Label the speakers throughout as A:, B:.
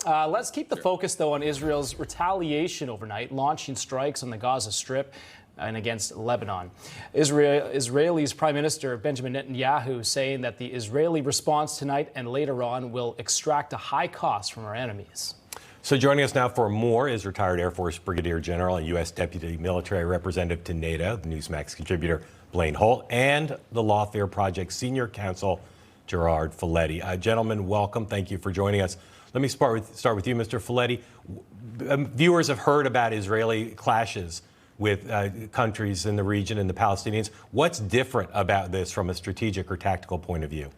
A: Let's keep the focus, though, on Israel's retaliation overnight, launching strikes on the Gaza Strip and against Lebanon. Israel's Prime Minister Benjamin Netanyahu saying that the Israeli response tonight and later on will extract a high cost from our enemies.
B: So joining us now for more is retired Air Force Brigadier General and U.S. Deputy Military Representative to NATO, the Newsmax contributor Blaine Holt, and the Lawfare Project Senior Counsel Gerard Filitti. Gentlemen, welcome. Thank you for joining us. Let me start with you, Mr. Filitti. Viewers have heard about Israeli clashes with countries in the region and the Palestinians. What's different about this from a strategic or tactical point of view?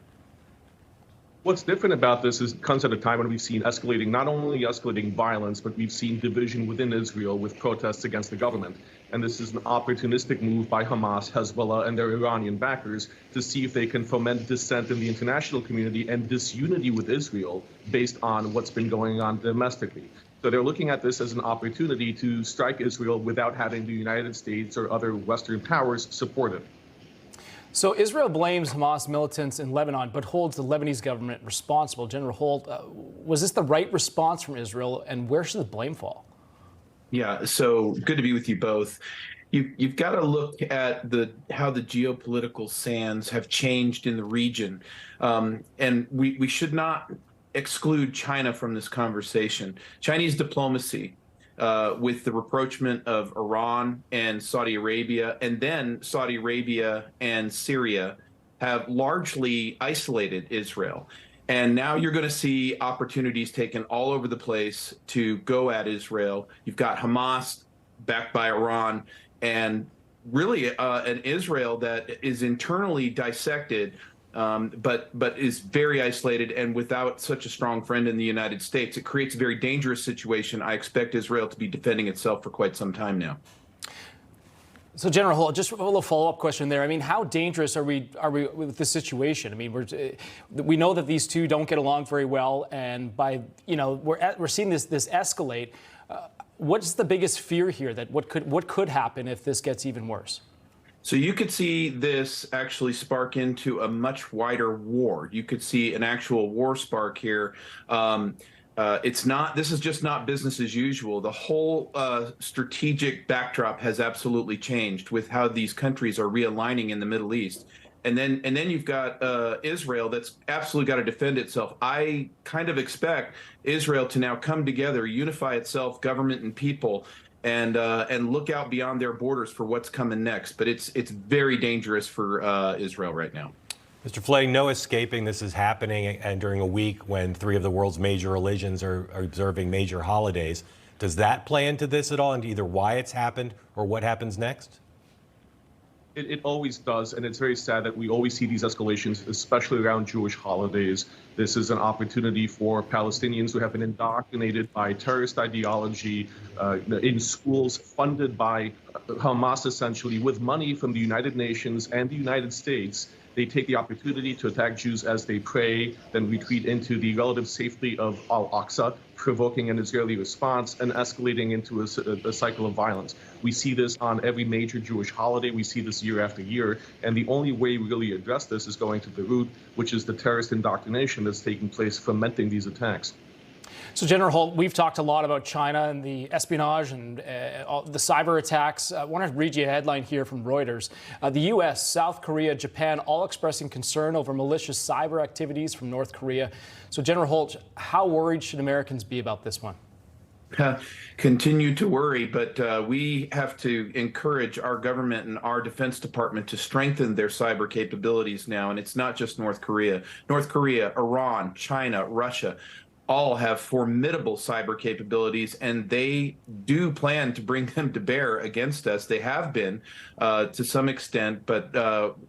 C: What's different about this is it comes at a time when we've seen not only escalating violence, but we've seen division within Israel with protests against the government. And this is an opportunistic move by Hamas, Hezbollah, and their Iranian backers to see if they can foment dissent in the international community and disunity with Israel based on what's been going on domestically. So they're looking at this as an opportunity to strike Israel without having the United States or other Western powers support it.
A: So Israel blames Hamas militants in Lebanon, but holds the Lebanese government responsible. General Holt, was this the right response from Israel, and where should the blame fall?
D: Yeah, so good to be with you both. You've got to look at how the geopolitical sands have changed in the region, and we should not exclude China from this conversation. Chinese diplomacy, with the rapprochement of Iran and Saudi Arabia, and then Saudi Arabia and Syria, have largely isolated Israel. And now you're going to see opportunities taken all over the place to go at Israel. You've got Hamas backed by Iran, and really an Israel that is internally dissected, but is very isolated and without such a strong friend in the United States. It creates a very dangerous situation. I expect Israel to be defending itself for quite some time now.
A: So, General Holt, just a little follow-up question there. I mean, how dangerous are we with this situation? I mean, we know that these two don't get along very well, and we're seeing this escalate. What's the biggest fear here? That what could happen if this gets even worse?
D: So you could see this actually spark into a much wider war. You could see an actual war spark here. This is just not business as usual. The whole strategic backdrop has absolutely changed with how these countries are realigning in the Middle East. And then you've got Israel that's absolutely got to defend itself. I kind of expect Israel to now come together, unify itself, government and people, and look out beyond their borders for what's coming next. But it's very dangerous for Israel right now.
B: Mr. Filitti, no escaping this is happening, and during a week when three of the world's major religions are observing major holidays. Does that play into this at all, into either why it's happened or what happens next?
C: It always does, and it's very sad that we always see these escalations, especially around Jewish holidays. This is an opportunity for Palestinians who have been indoctrinated by terrorist ideology in schools funded by Hamas, essentially, with money from the United Nations and the United States. They take the opportunity to attack Jews as they pray, then retreat into the relative safety of Al-Aqsa, provoking an Israeli response and escalating into a cycle of violence. We see this on every major Jewish holiday. We see this year after year. And the only way we really address this is going to the root, which is the terrorist indoctrination that's taking place, fomenting these attacks.
A: So, General Holt, we've talked a lot about China and the espionage and the cyber attacks. I want to read you a headline here from Reuters. The U.S., South Korea, Japan, all expressing concern over malicious cyber activities from North Korea. So, General Holt, how worried should Americans be about this one?
D: Continue to worry, but we have to encourage our government and our Defense Department to strengthen their cyber capabilities now. And it's not just North Korea. North Korea, Iran, China, Russia all have formidable cyber capabilities, and they do plan to bring them to bear against us. They have been to some extent, but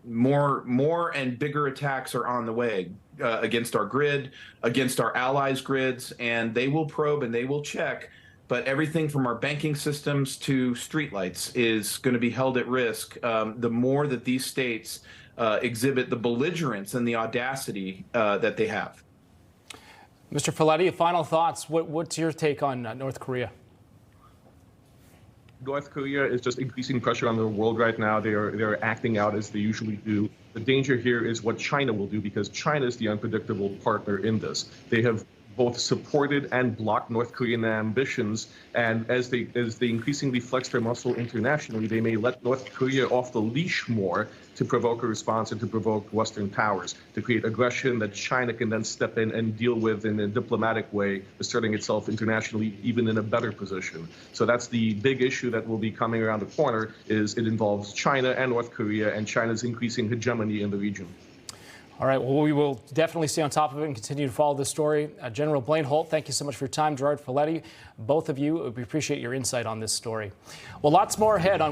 D: more and bigger attacks are on the way against our grid, against our allies' grids, and they will probe and they will check. But everything from our banking systems to streetlights is going to be held at risk. The more that these states exhibit the belligerence and the audacity that they have.
A: Mr. Filitti, final thoughts. What's your take on North Korea?
C: North Korea is just increasing pressure on the world right now. They're acting out as they usually do. The danger here is what China will do, because China is the unpredictable partner in this. They have both supported and blocked North Korean ambitions. And as they increasingly flex their muscle internationally, they may let North Korea off the leash more to provoke a response and to provoke Western powers, to create aggression that China can then step in and deal with in a diplomatic way, asserting itself internationally even in a better position. So that's the big issue that will be coming around the corner. Is it involves China and North Korea and China's increasing hegemony in the region.
A: All right, well, we will definitely stay on top of it and continue to follow this story. General Blaine Holt, thank you so much for your time. Gerard Filitti, both of you, we appreciate your insight on this story. Well, lots more ahead on